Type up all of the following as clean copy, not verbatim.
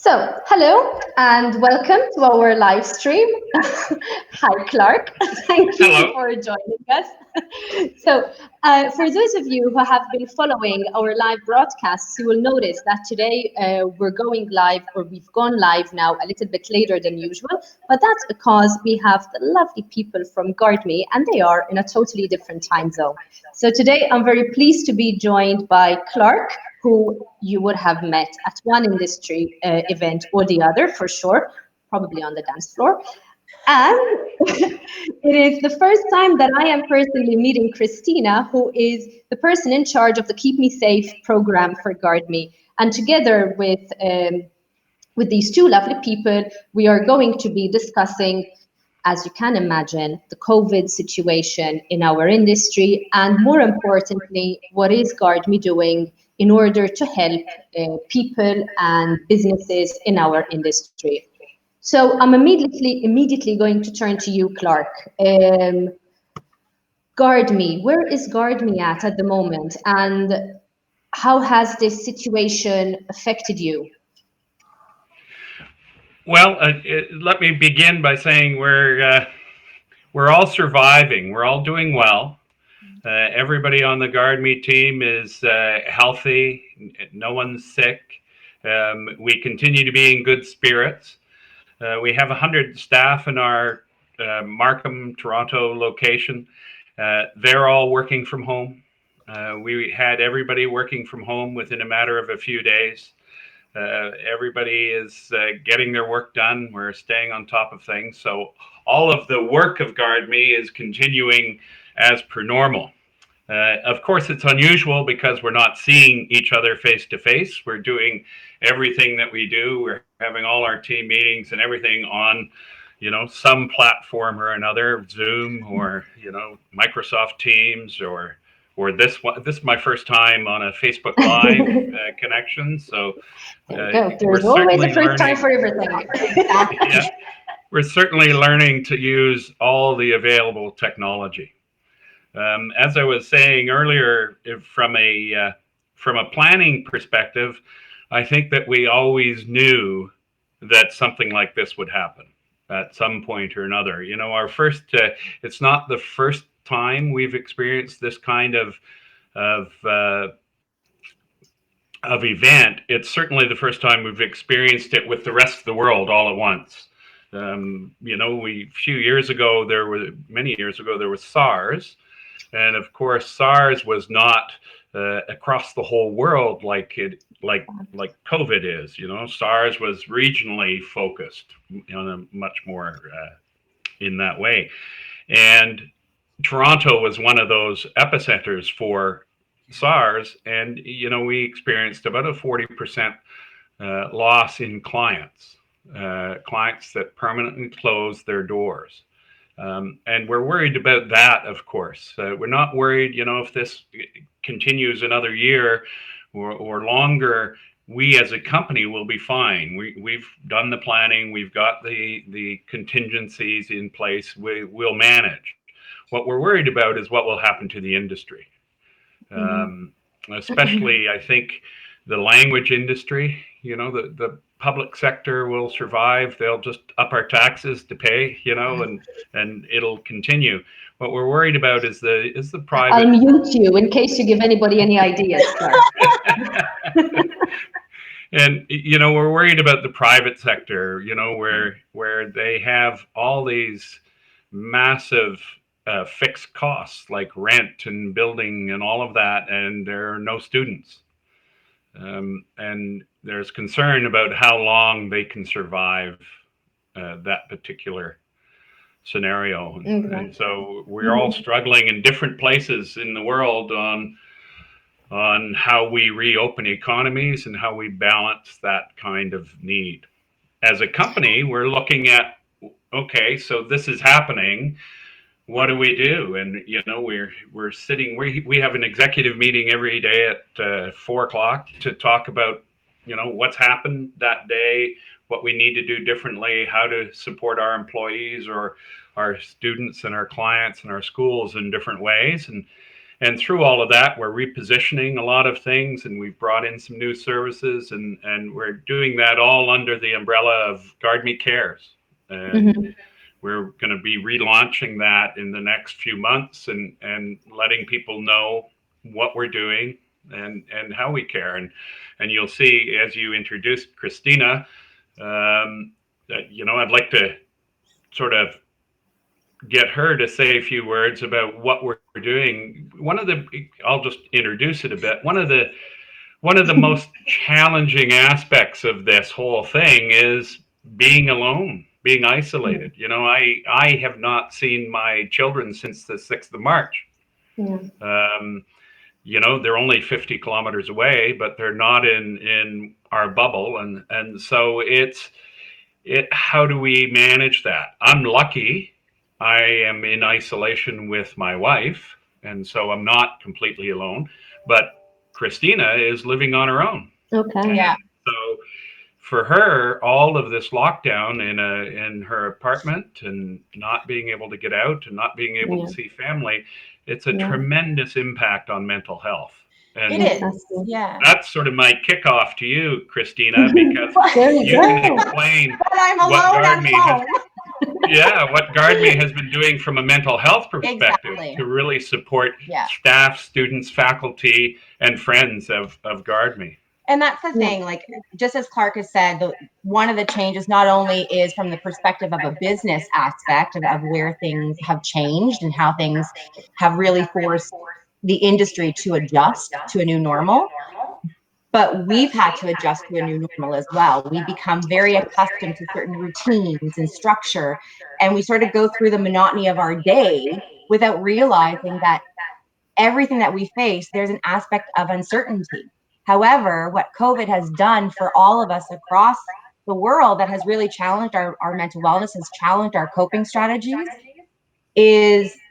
Hello and welcome to our live stream. Hi, Clark. Thank you Hello. for joining us. For those of you who have been following our live broadcasts, you will notice that today we're going live, or we've gone live now a little bit later than usual, but that's because we have the lovely people from Gardme and they are in a totally different time zone. So today I'm very pleased to be joined by Clark, who you would have met at one industry event or the other for sure, probably on the dance floor. And it is the first time that I am personally meeting Christina, who is the person in charge of the Keep Me Safe program for GuardMe. And together with these two lovely people, we are going to be discussing, as you can imagine, the COVID situation in our industry, and more importantly, what is GuardMe doing in order to help people and businesses in our industry. So I'm immediately going to turn to you, Clark. GuardMe, where is GuardMe at the moment, and how has this situation affected you? Well, let me begin by saying we're all surviving. We're all doing well. Everybody on the GuardMe team is healthy. No one's sick. We continue to be in good spirits. We have 100 staff in our Markham, Toronto location. They're all working from home. We had everybody working from home within a matter of a few days. Everybody is getting their work done. We're staying on top of things. So all of the work of GuardMe is continuing as per normal. Of course, it's unusual because we're not seeing each other face to face. We're doing everything that we do. We're having all our team meetings and everything on, some platform or another, Zoom or Microsoft Teams or this one. This is my first time on a Facebook Live connection, so There you go. we're There's always a certainly first time learning. for everything. Yeah, we're certainly learning to use all the available technology. As I was saying earlier, from a planning perspective, I think that we always knew that something like this would happen at some point or another. It's not the first time we've experienced this kind of uh, of event. It's certainly the first time we've experienced it with the rest of the world all at once. Few years ago, many years ago, there was SARS, and of course, SARS was not across the whole world like COVID is. SARS was regionally focused on a much more in that way, and Toronto was one of those epicenters for SARS, and we experienced about a 40% loss in clients that permanently closed their doors. And we're worried about that, of course. We're not worried, if this continues another year or longer. We as a company will be fine. We've done the planning. We've got the contingencies in place. We'll manage. What we're worried about is what will happen to the industry. Especially, I think, the language industry. The public sector will survive. They'll just up our taxes to pay, and it'll continue. What we're worried about is the I'll private. mute you in case you give anybody any ideas, Clark. And we're worried about the private sector, where they have all these massive fixed costs like rent and building and all of that, and there are no students. And there's concern about how long they can survive that particular scenario. And so we're all struggling in different places in the world on how we reopen economies and how we balance that kind of need. As a company, we're looking at, okay, so this is happening. What do we do? And we're sitting. We have an executive meeting every day at 4 o'clock to talk about what's happened that day, what we need to do differently, how to support our employees or our students and our clients and our schools in different ways. And through all of that, we're repositioning a lot of things, and we've brought in some new services, and we're doing that all under the umbrella of GuardMe Cares. And Mm-hmm. we're going to be relaunching that in the next few months, and letting people know what we're doing and how we care. And you'll see as you introduced Christina, that, I'd like to sort of get her to say a few words about what we're doing. I'll just introduce it a bit. One of the most challenging aspects of this whole thing is being alone, being isolated. I have not seen my children since the 6th of March. Yeah. Um, they're only 50 kilometers away, but they're not in our bubble, and so how do we manage that? I'm lucky. I am in isolation with my wife, and so I'm not completely alone. But Christina is living on her own. Okay. Yeah. And so for her, all of this lockdown in her apartment, and not being able to get out and not being able Yeah. to see family, it's a Yeah. tremendous impact on mental health. It And is. Exactly. Yeah. that's sort of my kickoff to you, Christina, because There you you can go. explain But I'm what alone at GuardMe has, home. what GuardMe has been doing from a mental health perspective Exactly. to really support Yeah. staff, students, faculty, and friends of GuardMe. And that's the Yeah. thing, like, just as Clark has said, one of the changes not only is from the perspective of a business aspect of where things have changed and how things have really forced the industry to adjust to a new normal, but we've had to adjust to a new normal as well. We become very accustomed to certain routines and structure, and we sort of go through the monotony of our day without realizing that everything that we face, there's an aspect of uncertainty. However, what COVID has done for all of us across the world that has really challenged our mental wellness, has challenged our coping strategies,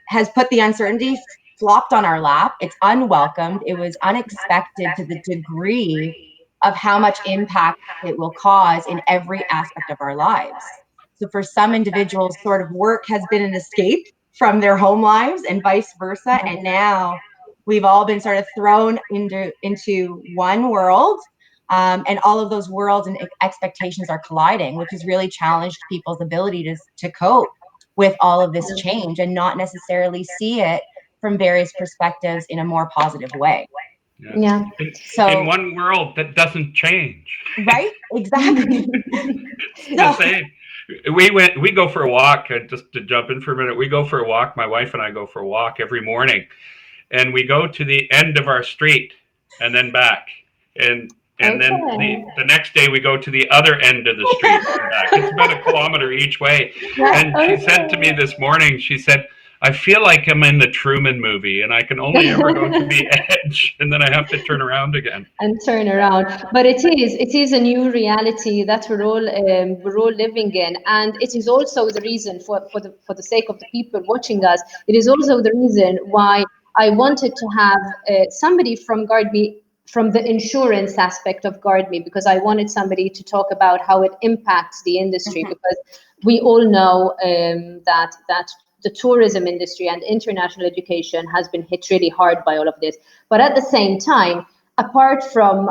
has put the uncertainty flopped on our lap. It's unwelcomed. It was unexpected to the degree of how much impact it will cause in every aspect of our lives. So for some individuals, sort of work has been an escape from their home lives and vice versa. And now we've all been sort of thrown into one world. And all of those worlds and expectations are colliding, which has really challenged people's ability to cope with all of this change and not necessarily see it from various perspectives in a more positive way. Yeah. Yeah. In one world that doesn't change. Right? Exactly. It's the same. We go for a walk, just to jump in for a minute. We go for a walk. My wife and I go for a walk every morning, and we go to the end of our street and then back. And then the next day we go to the other end of the street and back. It's about a kilometer each way. And she said to me this morning, she said, I feel like I'm in the Truman movie, and I can only ever go to the edge, and then I have to turn around again. And turn around. But it is a new reality that we're all living in, and it is also the reason for the sake of the people watching us. It is also the reason why I wanted to have somebody from GuardMe, from the insurance aspect of GuardMe, because I wanted somebody to talk about how it impacts the industry, because we all know that the tourism industry and international education has been hit really hard by all of this. But at the same time, apart from,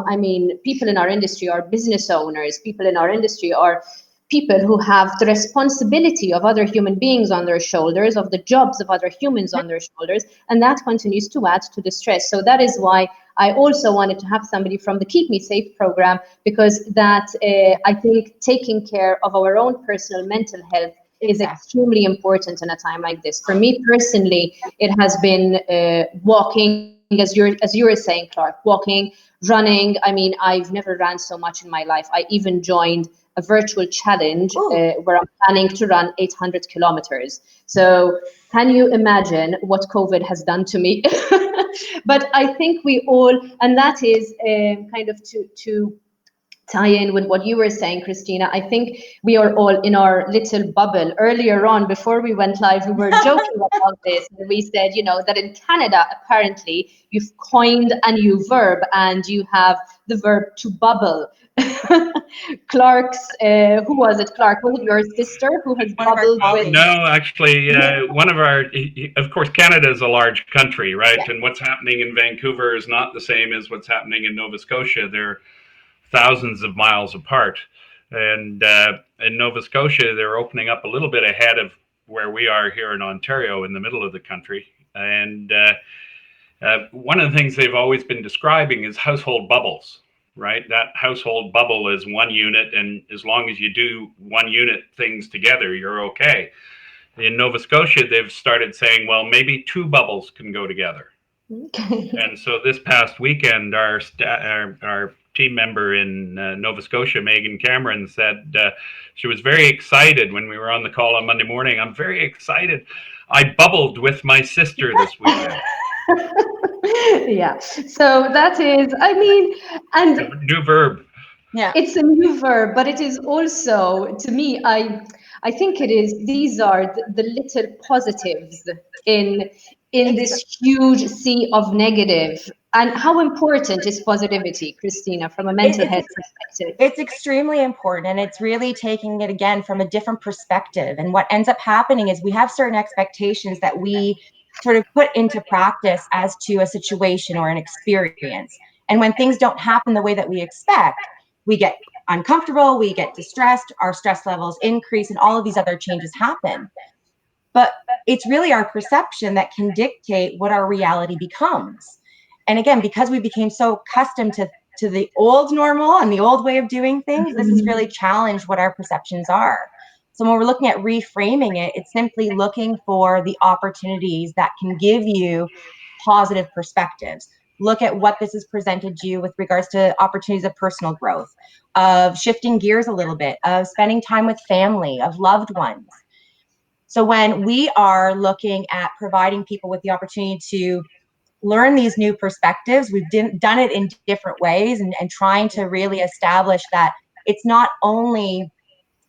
people in our industry are business owners, people in our industry are people who have the responsibility of other human beings on their shoulders, of the jobs of other humans on their shoulders, and that continues to add to the stress. So that is why I also wanted to have somebody from the Keep Me Safe program, because that I think taking care of our own personal mental health is extremely important in a time like this. For me personally, it has been walking, as you were saying, Clark, walking, running. I've never ran so much in my life. I even joined a virtual challenge where I'm planning to run 800 kilometers. So can you imagine what COVID has done to me? But I think we all, and that is kind of to tie in with what you were saying, Christina. I think we are all in our little bubble. Earlier on, before we went live, we were joking about this. And we said, that in Canada, apparently, you've coined a new verb and you have the verb to bubble. Clark's, who was it, Clark? Was it your sister who has One of our bubbled with? colleagues. No, actually, one of our, of course, Canada is a large country, right? Yeah. And what's happening in Vancouver is not the same as what's happening in Nova Scotia. They're thousands of miles apart. And in Nova Scotia, they're opening up a little bit ahead of where we are here in Ontario, in the middle of the country. And one of the things they've always been describing is household bubbles, right? That household bubble is one unit, and as long as you do one unit things together, you're okay. In Nova Scotia, they've started saying, well, maybe two bubbles can go together. Okay. And so this past weekend, our team member in Nova Scotia, Megan Cameron, said she was very excited when we were on the call on Monday morning. I'm very excited. I bubbled with my sister this weekend. Yeah. So that is, I mean, and New verb. Yeah. it's a new verb, but it is also, to me, I think it is, these are the little positives in this huge sea of negative. And how important is positivity, Christina, from a mental health It's perspective? it's extremely important, and it's really taking it again from a different perspective. And what ends up happening is we have certain expectations that we sort of put into practice as to a situation or an experience. And when things don't happen the way that we expect, we get uncomfortable, we get distressed, our stress levels increase, and all of these other changes happen. But it's really our perception that can dictate what our reality becomes. And again, because we became so accustomed to the old normal and the old way of doing things, this has really challenged what our perceptions are. So when we're looking at reframing it, it's simply looking for the opportunities that can give you positive perspectives. Look at what this has presented you with regards to opportunities of personal growth, of shifting gears a little bit, of spending time with family, of loved ones. So when we are looking at providing people with the opportunity to learn these new perspectives, we've done it in different ways, and trying to really establish that it's not only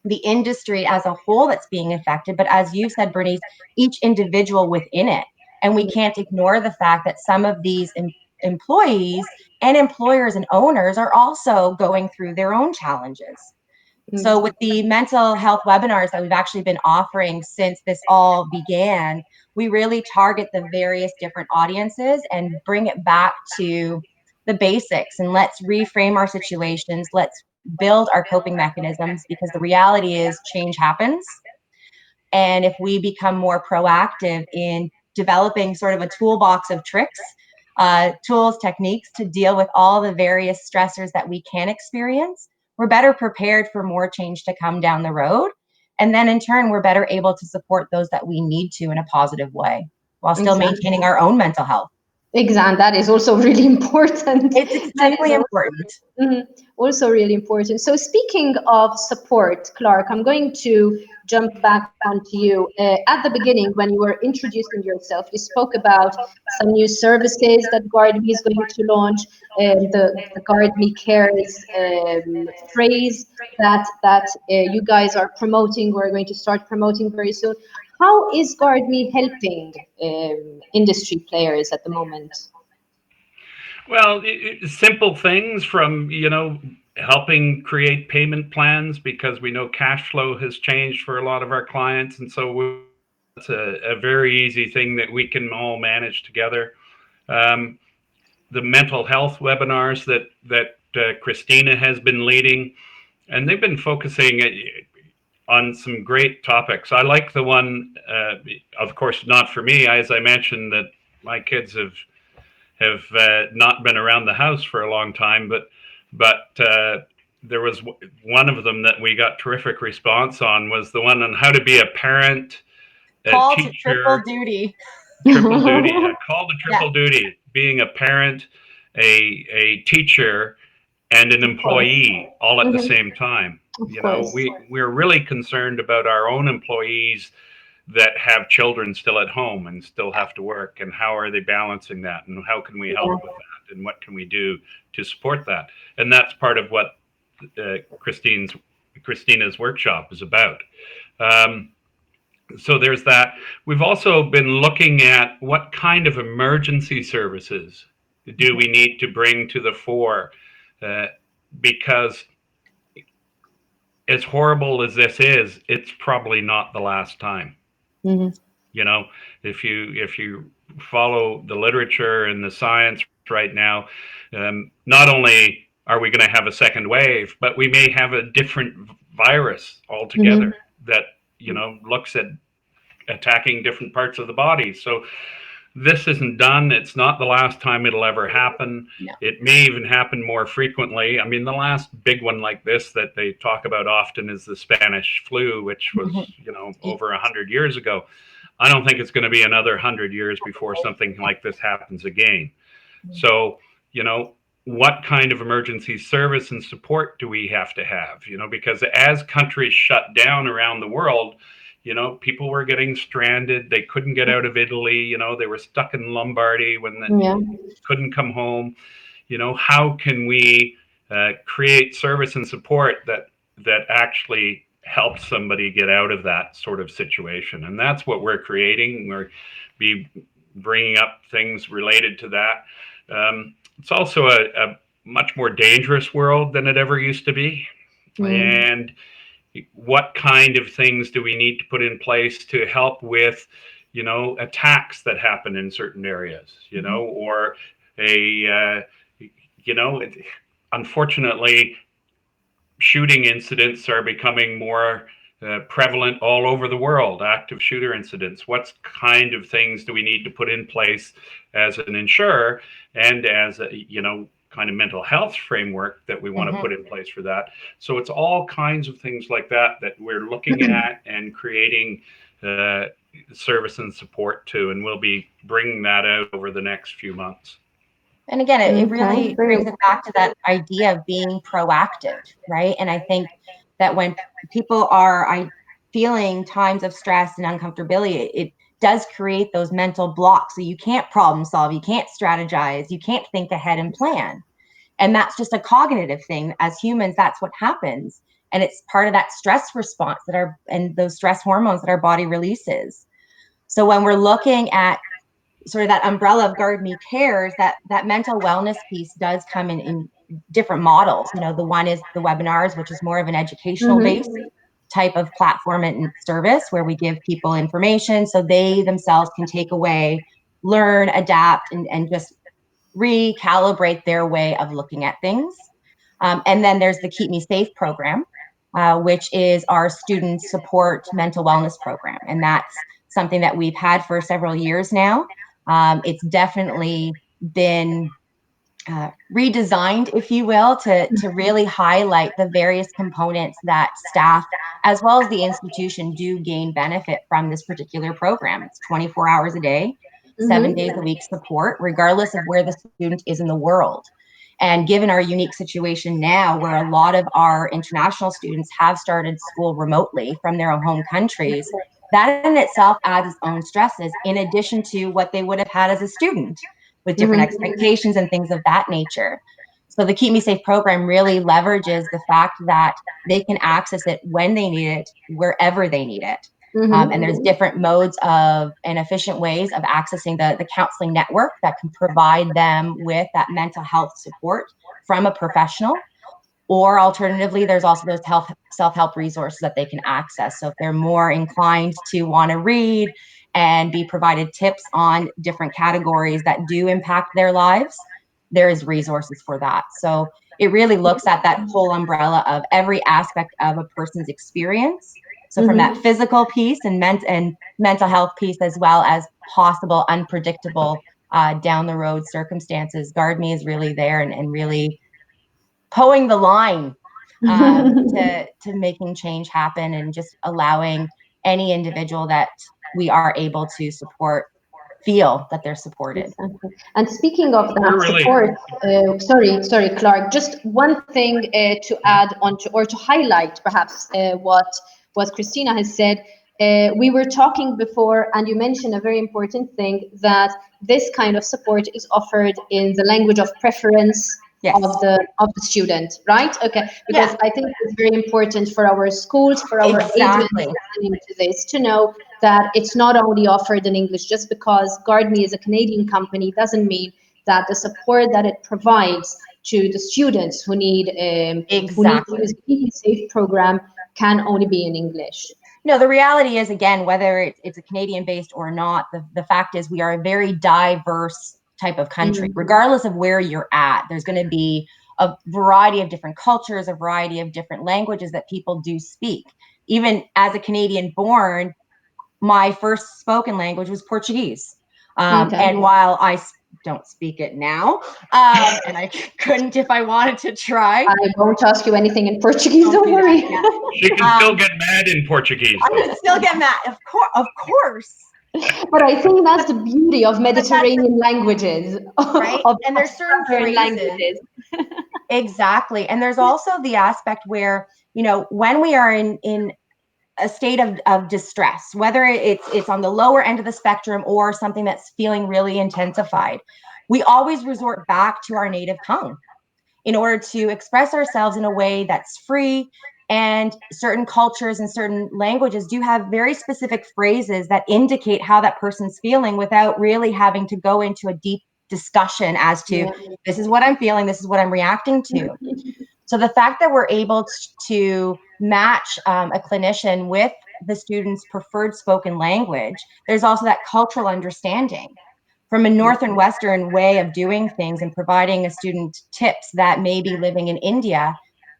the industry as a whole that's being affected, but as you said, Bernice, each individual within it. And we can't ignore the fact that some of these employees and employers and owners are also going through their own challenges. So with the mental health webinars that we've actually been offering since this all began, we really target the various different audiences and bring it back to the basics, and let's reframe our situations. Let's build our coping mechanisms, because the reality is change happens. And if we become more proactive in developing sort of a toolbox of tricks, tools, techniques to deal with all the various stressors that we can experience, we're better prepared for more change to come down the road. And then in turn, we're better able to support those that we need to in a positive way, while still Exactly. maintaining our own mental health. Exactly. That is also really important. It's That is extremely important. also really important. So speaking of support, Clark, I'm going to jump back onto you. At the beginning, when you were introducing yourself, you spoke about some new services that GuardMe is going to launch, the GuardMe Cares phrase that you guys are promoting, we're going to start promoting very soon. How is GuardMe helping industry players at the moment? Well, simple things from, helping create payment plans, because we know cash flow has changed for a lot of our clients. And so it's a very easy thing that we can all manage together. Um, the mental health webinars that Christina has been leading, and they've been focusing on some great topics. I like the one, of course, not for me, as I mentioned, that my kids have not been around the house for a long time, but there was one of them that we got terrific response on, was the one on how to be a parent, a Call to triple teacher, duty. triple duty, call to Yeah. triple duty, being a parent, a teacher, and an Of course. employee all at the same time. Of course. We're really concerned about our own employees that have children still at home and still have to work, and how are they balancing that, and how can we help with that, and what can we do to support that. And that's part of what Christina's workshop is about. So there's that. We've also been looking at what kind of emergency services do we need to bring to the fore, because as horrible as this is, it's probably not the last time. Mm-hmm. You know, if you follow the literature and the science right now, not only are we going to have a second wave, but we may have a different virus altogether that looks at attacking different parts of the body. So this isn't done. It's not the last time it'll ever happen. No. It may even happen more frequently. I mean, the last big one like this that they talk about often is the Spanish flu, which was, over 100 years ago. I don't think it's going to be another 100 years before something like this happens again. So, what kind of emergency service and support do we have to have? Because as countries shut down around the world, people were getting stranded. They couldn't get out of Italy. They were stuck in Lombardy when they couldn't come home. How can we create service and support that actually helps somebody get out of that sort of situation? And that's what we're creating. We're bringing up things related to that. It's also a much more dangerous world than it ever used to be. And what kind of things do we need to put in place to help with, attacks that happen in certain areas, or unfortunately, shooting incidents are becoming more prevalent all over the world, active shooter incidents. What kind of things do we need to put in place as an insurer and as a, kind of mental health framework that we want to put in place for that? So it's all kinds of things like that we're looking at and creating service and support to, and we'll be bringing that out over the next few months. And again, it really brings it back to that idea of being proactive, right? And I think that when people are feeling times of stress and uncomfortability, it does create those mental blocks. So you can't problem solve, you can't strategize, you can't think ahead and plan. And that's just a cognitive thing. As humans, that's what happens. And it's part of that stress response and those stress hormones that our body releases. So when we're looking at sort of that umbrella of GuardMe Cares, that mental wellness piece does come in different models. The one is the webinars, which is more of an educational based type of platform and service where we give people information so they themselves can take away, learn, adapt, and just recalibrate their way of looking at things. And then there's the Keep Me Safe program, which is our student support mental wellness program. And that's something that we've had for several years now. It's definitely been redesigned, if you will, to really highlight the various components that staff, as well as the institution, do gain benefit from this particular program. It's 24 hours a day, 7 days a week support, regardless of where the student is in the world. And given our unique situation now, where a lot of our international students have started school remotely from their own home countries, that in itself adds its own stresses, in addition to what they would have had as a student, with different expectations and things of that nature. So the Keep Me Safe program really leverages the fact that they can access it when they need it, wherever they need it. And there's different modes and efficient ways of accessing the counseling network that can provide them with that mental health support from a professional. Or alternatively, there's also those self-help resources that they can access. So if they're more inclined to want to read and be provided tips on different categories that do impact their lives, there is resources for that. So it really looks at that whole umbrella of every aspect of a person's experience. So from that physical piece and mental health piece, as well as possible unpredictable down the road circumstances, GuardMe is really there and really towing the line to making change happen and just allowing any individual that we are able to support feel that they're supported. Exactly. And speaking of that support, sorry, Clark, just one thing to add on to, or to highlight perhaps what Christina has said. We were talking before, and you mentioned a very important thing, that this kind of support is offered in the language of preference Yes. of the student, right? Okay, because Yeah. I think it's very important for our schools, for our agents Exactly. listening to this, to know that it's not only offered in English. Just because GuardMe is a Canadian company doesn't mean that the support that it provides to the students who need to Exactly. use the Keep Me Safe program can only be in English. No, the reality is, again, whether it's a Canadian based or not, the fact is we are a very diverse type of country. Regardless of where you're at, there's going to be a variety of different cultures, a variety of different languages that people do speak. Even as a Canadian born, my first spoken language was Portuguese. Okay. And while I don't speak it now, and I couldn't if I wanted to try. I won't ask you anything in Portuguese, don't do worry. that, yeah. She can still get mad in Portuguese, I though. can still get mad, of course. But I think that's the beauty of Mediterranean languages, right. And there's certain southern phrases. languages. Exactly. And there's also the aspect where, when we are in a state of distress, whether it's on the lower end of the spectrum or something that's feeling really intensified, we always resort back to our native tongue in order to express ourselves in a way that's free. And certain cultures and certain languages do have very specific phrases that indicate how that person's feeling without really having to go into a deep discussion as to this is what I'm feeling, this is what I'm reacting to. So the fact that we're able to match a clinician with the student's preferred spoken language, there's also that cultural understanding. From a Northern Western way of doing things and providing a student tips that may be living in India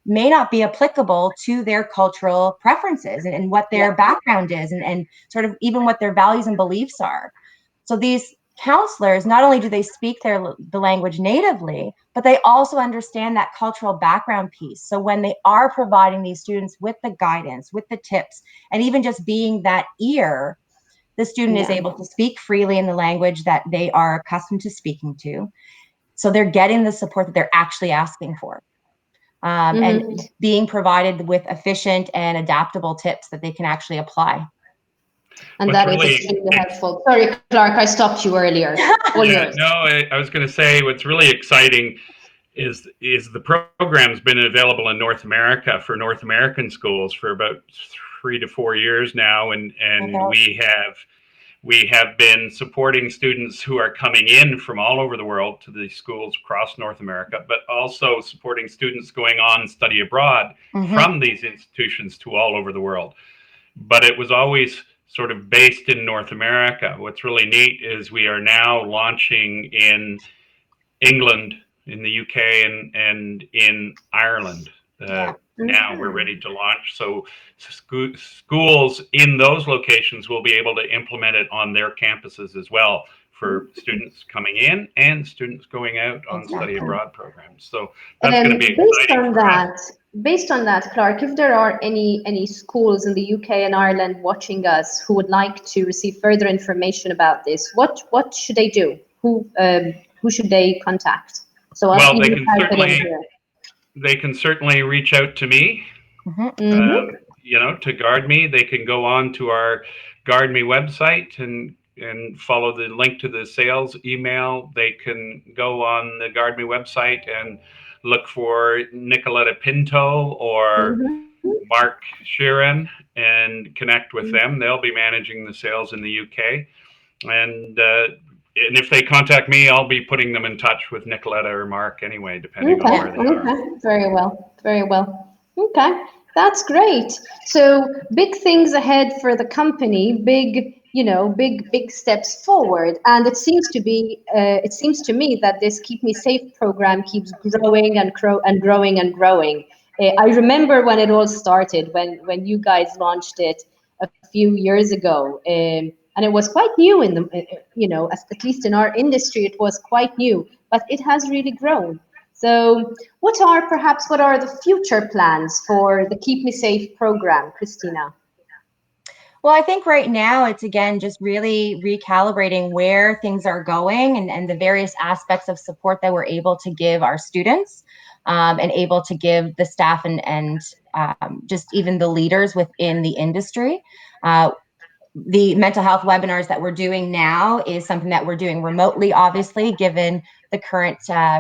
may not be applicable to their cultural preferences and what their background is and sort of even what their values and beliefs are. So these counselors, not only do they speak the language natively, but they also understand that cultural background piece. So when they are providing these students with the guidance, with the tips, and even just being that ear, the student is able to speak freely in the language that they are accustomed to speaking to. So they're getting the support that they're actually asking for. And being provided with efficient and adaptable tips that they can actually apply. And What's that is really extremely helpful. Sorry, Clark, I stopped you earlier. All yours. No, I was going to say what's really exciting is the program's been available in North America for North American schools for about 3 to 4 years now, and we have been supporting students who are coming in from all over the world to these schools across North America, but also supporting students going on study abroad from these institutions to all over the world. But it was always sort of based in North America. What's really neat is we are now launching in England, in the UK, and in Ireland. Now we're ready to launch. So schools in those locations will be able to implement it on their campuses as well for students coming in and students going out on study abroad programs. So that's going to be exciting for us. Based on that, Clark, if there are any schools in the UK and Ireland watching us who would like to receive further information about this, what should they do? Who should they contact? So well, they can certainly reach out to me. To GuardMe, they can go on to our GuardMe website and follow the link to the sales email. They can go on the GuardMe website and look for Nicoletta Pinto or Mark Sheeran and connect with them. They'll be managing the sales in the UK. And if they contact me, I'll be putting them in touch with Nicoletta or Mark anyway, depending on where they are. Very well. Very well. Okay. That's great. So big things ahead for the company, big steps forward. And it seems to me that this Keep Me Safe program keeps growing and growing and growing. I remember when it all started, when you guys launched it a few years ago. And it was quite new in at least in our industry, it was quite new, but it has really grown. So what are the future plans for the Keep Me Safe program, Christina? Well, I think right now it's, again, just really recalibrating where things are going and the various aspects of support that we're able to give our students and able to give the staff and just even the leaders within the industry. The mental health webinars that we're doing now is something that we're doing remotely, obviously, given the current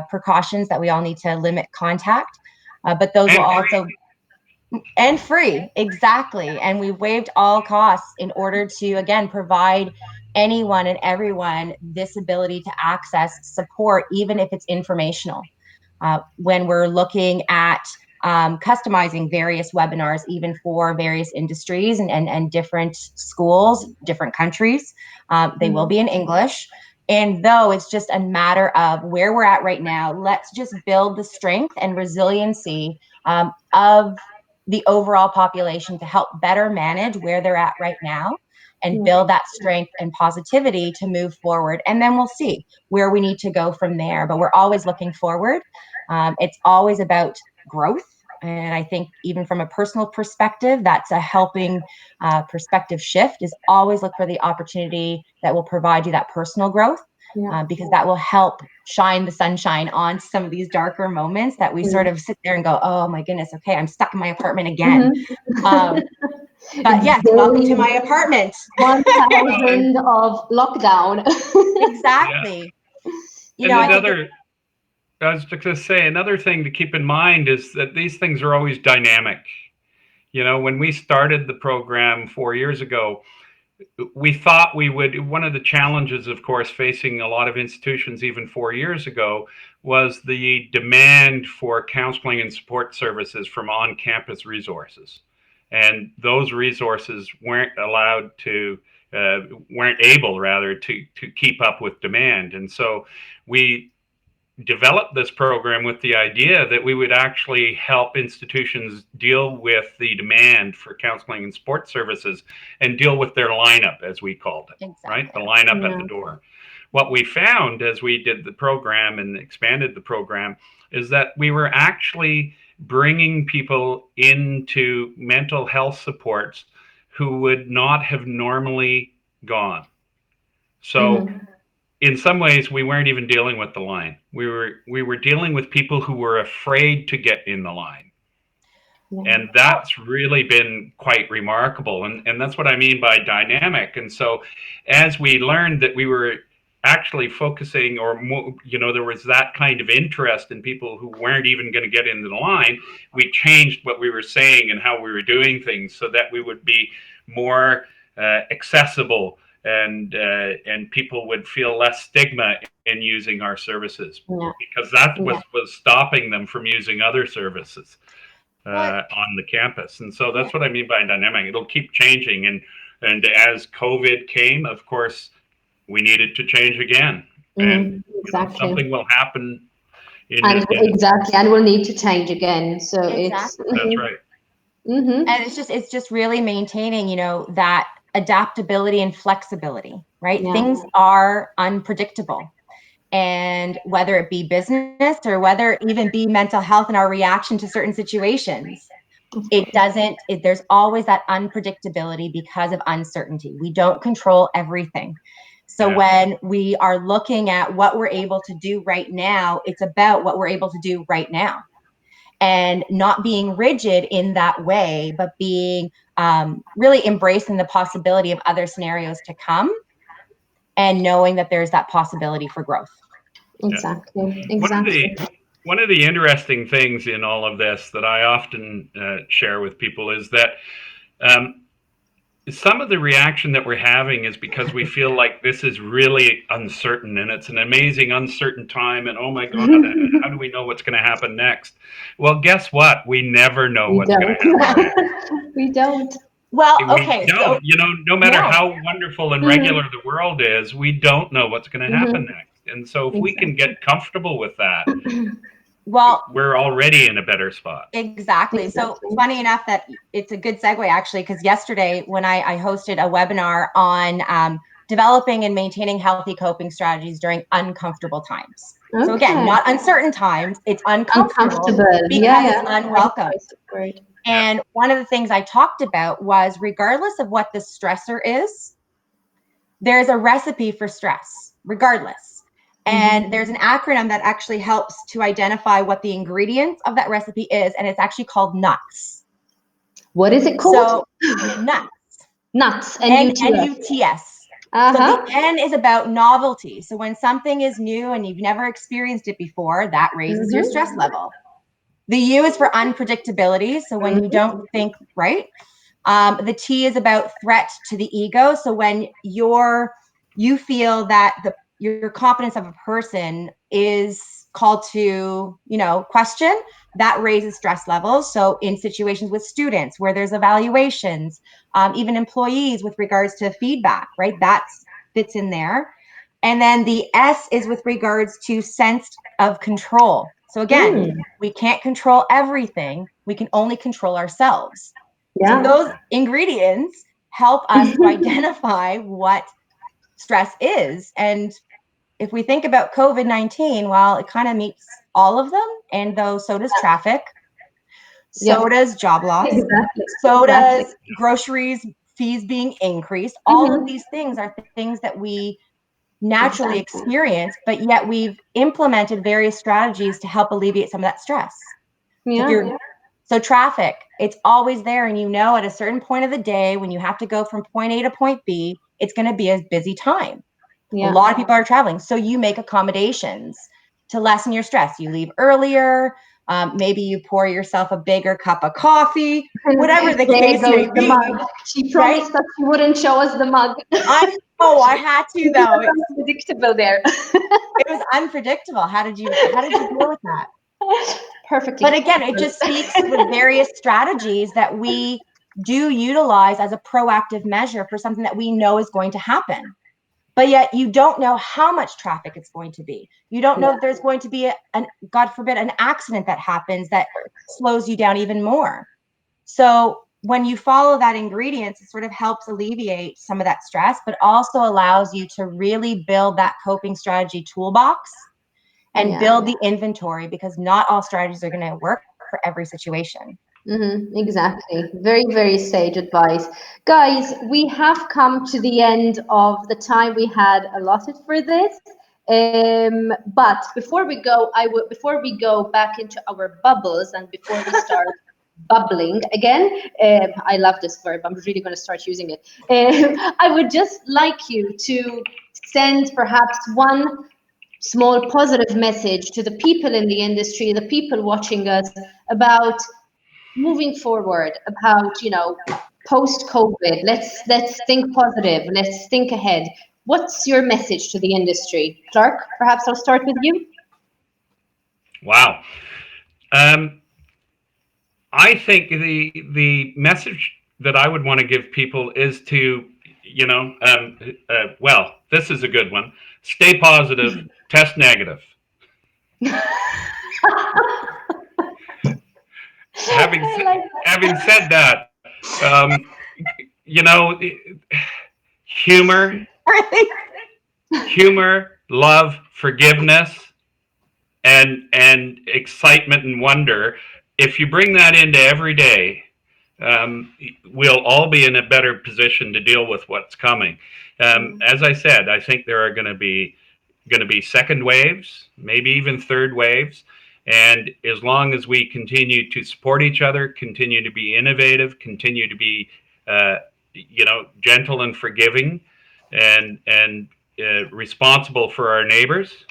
precautions that we all need to limit contact. But those will also, and free, exactly. And we waived all costs in order to, again, provide anyone and everyone this ability to access support, even if it's informational. When we're looking at customizing various webinars, even for various industries and different schools, different countries, they will be in English. And though it's just a matter of where we're at right now, let's just build the strength and resiliency of the overall population to help better manage where they're at right now and build that strength and positivity to move forward. And then we'll see where we need to go from there. But we're always looking forward. It's always about growth. And I think even from a personal perspective, that's a helping perspective shift, is always look for the opportunity that will provide you that personal growth, because that will help shine the sunshine on some of these darker moments that we sort of sit there and go, oh my goodness, okay, I'm stuck in my apartment again. But yes, welcome to my apartment. 1,000 of lockdown. Exactly. You And know, I was just going to say, another thing to keep in mind is that these things are always dynamic. You know, when we started the program 4 years ago, we thought we would. One of the challenges, of course, facing a lot of institutions even 4 years ago was the demand for counseling and support services from on-campus resources. And those resources weren't able rather to keep up with demand. And so we developed this program with the idea that we would actually help institutions deal with the demand for counseling and support services and deal with their lineup, as we called it, right? The lineup at the door. What we found as we did the program and expanded the program is that we were actually bringing people into mental health supports who would not have normally gone. So in some ways, we weren't even dealing with the line. We were dealing with people who were afraid to get in the line. And that's really been quite remarkable. And that's what I mean by dynamic. And so as we learned that we were actually focusing, or more, you know, there was that kind of interest in people who weren't even going to get into the line, we changed what we were saying and how we were doing things so that we would be more accessible, and people would feel less stigma in using our services, because that was stopping them from using other services on the campus. And so that's what I mean by dynamic. It'll keep changing, and as COVID came, of course, we needed to change again, and exactly. Something will happen. Exactly, and we'll need to change again. So it's that's right. And it's just really maintaining, you know, that adaptability and flexibility, right? Things are unpredictable. And whether it be business or whether it even be mental health and our reaction to certain situations, there's always that unpredictability because of uncertainty. We don't control everything. So when we are looking at what we're able to do right now, it's about what we're able to do right now. And not being rigid in that way, but being really embracing the possibility of other scenarios to come, and knowing that there's that possibility for growth. Exactly. One of the interesting things in all of this that I often share with people is that some of the reaction that we're having is because we feel like this is really uncertain, and it's an amazing uncertain time, and oh my God, how do we know what's going to happen next? Well, guess what? We never know what's going to happen next. We don't. Well, okay. So, you know, no matter how wonderful and regular the world is, we don't know what's going to happen next. And so if we can get comfortable with that, well, we're already in a better spot. Exactly. So funny enough that it's a good segue, actually, because yesterday when I hosted a webinar on developing and maintaining healthy coping strategies during uncomfortable times. Okay. So again, not uncertain times, it's uncomfortable because it's unwelcome. Right. And one of the things I talked about was, regardless of what the stressor is, there's a recipe for stress, regardless. And there's an acronym that actually helps to identify what the ingredients of that recipe is, and it's actually called NUTS. What is it called? So NUTS. NUTS. N-U-T-S. So Uh-huh. the N is about novelty. So when something is new and you've never experienced it before, that raises your stress level. The U is for unpredictability. So when you don't think right. The T is about threat to the ego. So when you feel that your confidence of a person is called to, question, that raises stress levels. So in situations with students where there's evaluations, even employees with regards to feedback, right? That fits in there. And then the S is with regards to sense of control. So again, we can't control everything. We can only control ourselves. So Yeah. those ingredients help us to identify what stress is. And if we think about COVID-19, well, it kind of meets all of them. And though so does traffic, so Yep. does job loss, Exactly. so Exactly. does groceries fees being increased. All of Mhm. these things are things that we naturally Exactly. experience, but yet we've implemented various strategies to help alleviate some of that stress. So if Yeah. you're so traffic, it's always there, and at a certain point of the day when you have to go from point A to point B, it's going to be a busy time. A Yeah. lot of people are traveling, so you make accommodations to lessen your stress. You leave earlier. Maybe you pour yourself a bigger cup of coffee, And whatever the there case goes may the be, mug. She right? promised that she wouldn't show us the mug. I know I had to It though. was unpredictable there. It was unpredictable. How did you deal with that? Perfectly. But again, it just speaks to the various strategies that we do utilize as a proactive measure for something that we know is going to happen. But yet you don't know how much traffic it's going to be. You don't know Yeah. that there's going to be God forbid, an accident that happens that slows you down even more. So when you follow that ingredients, it sort of helps alleviate some of that stress, but also allows you to really build that coping strategy toolbox and Yeah. build the inventory, because not all strategies are going to work for every situation. Exactly. Very, very sage advice. Guys, we have come to the end of the time we had allotted for this. But before we go back into our bubbles and before we start bubbling again, I love this verb. I'm really going to start using it. I would just like you to send perhaps one small positive message to the people in the industry, the people watching us about moving forward, about post COVID. Let's think positive. Let's think ahead. What's your message to the industry, Clark? Perhaps I'll start with you. Wow. Um, I think the message that I would want to give people is to, well, this is a good one. Stay positive. Test negative. Having I like having said that, you know, humor, Really? love, forgiveness, and excitement and wonder. If you bring that into every day, we'll all be in a better position to deal with what's coming. As I said, I think there are going to be second waves, maybe even third waves. And as long as we continue to support each other, continue to be innovative, continue to be, gentle and forgiving, and responsible for our neighbors,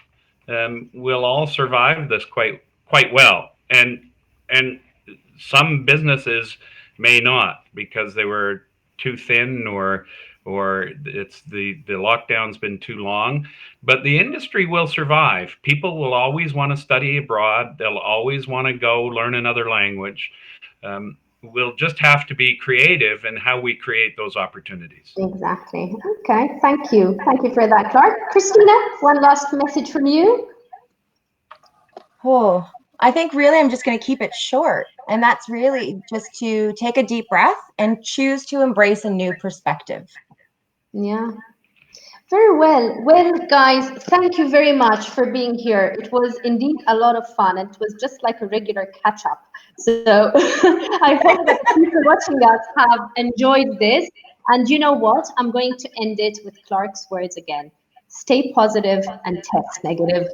we'll all survive this quite well. And some businesses may not because they were too thin, or it's the lockdown's been too long, but the industry will survive. People will always want to study abroad. They'll always want to go learn another language. We'll just have to be creative in how we create those opportunities. exactly. Okay, thank you. Thank you for that, Clark. Christina, one last message from you. Oh, I think really I'm just going to keep it short. And that's really just to take a deep breath and choose to embrace a new perspective. Yeah. Very well. Well, guys, thank you very much for being here. It was indeed a lot of fun. It was just like a regular catch up. So I hope that the people watching us have enjoyed this. And you know what? I'm going to end it with Clark's words again. Stay positive and test negative.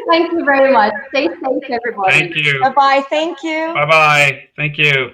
Thank you very much. Stay safe, everybody. Thank you. Bye bye. Thank you. Bye bye. Thank you.